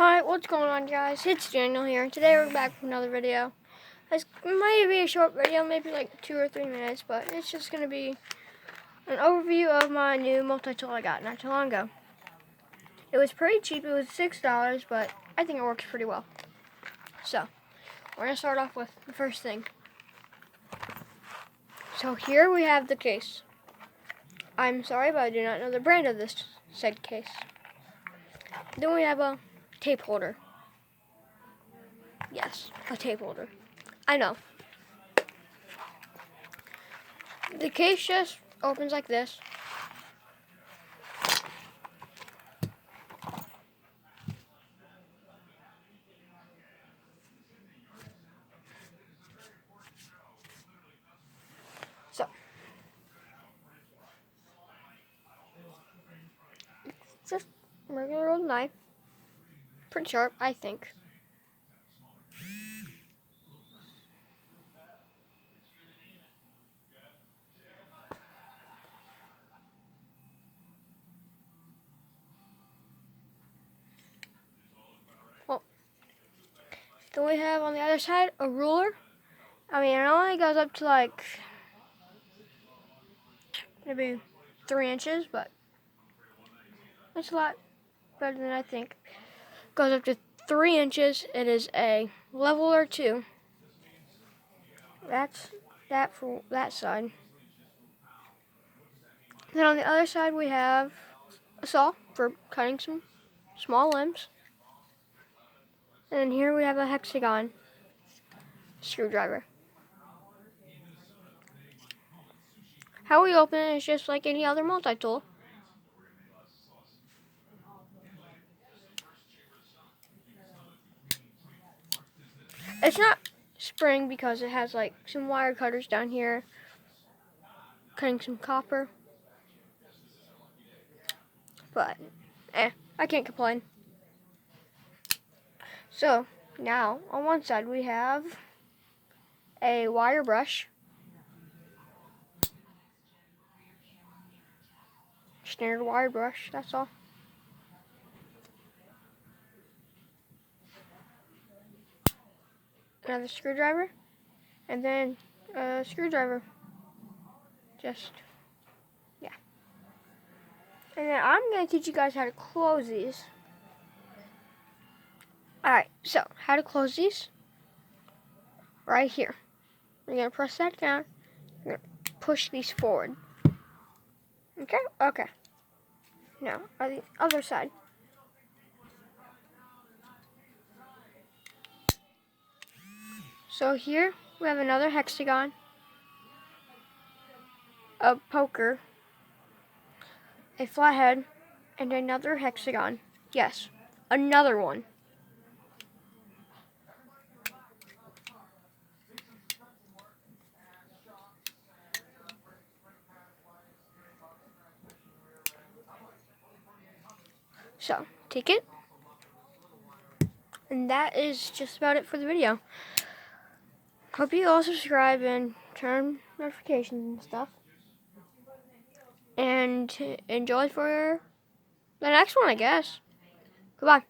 Hi, what's going on, guys? It's Daniel here, and today we're back with another video. This might be a short video, maybe like 2 or 3 minutes, but it's just going to be an overview of my new multi-tool I got not too long ago. It was pretty cheap, it was $6, but I think it works pretty well. So, we're going to start off with the first thing. So here we have the case. I'm sorry, but I do not know the brand of this said case. Then we have a tape holder. Yes, a tape holder. I know. The case just opens like this. So, it's just a regular old knife. Pretty sharp, I think. Well, then we have on the other side a ruler. I mean, it only goes up to like maybe 3 inches, but it's a lot better than I think. Goes up to 3 inches. It is a leveler 2. That's that for that side. Then on the other side we have a saw for cutting some small limbs. And then here we have a hexagon screwdriver. How we open it is just like any other multi-tool. It's not spring because it has like some wire cutters down here, cutting some copper. But, I can't complain. So, now, on one side we have a wire brush. Standard wire brush, that's all. Another screwdriver. And then a screwdriver. Just, yeah. And then I'm going to teach you guys how to close these. Alright, so, how to close these? Right here. You're going to press that down. You're going to push these forward. Okay? Okay. Now, on the other side. So here, we have another hexagon, a poker, a flathead, and another hexagon. Yes, another one. So, take it. And that is just about it for the video. Hope you all subscribe and turn notifications and stuff. And enjoy for the next one, I guess. Goodbye.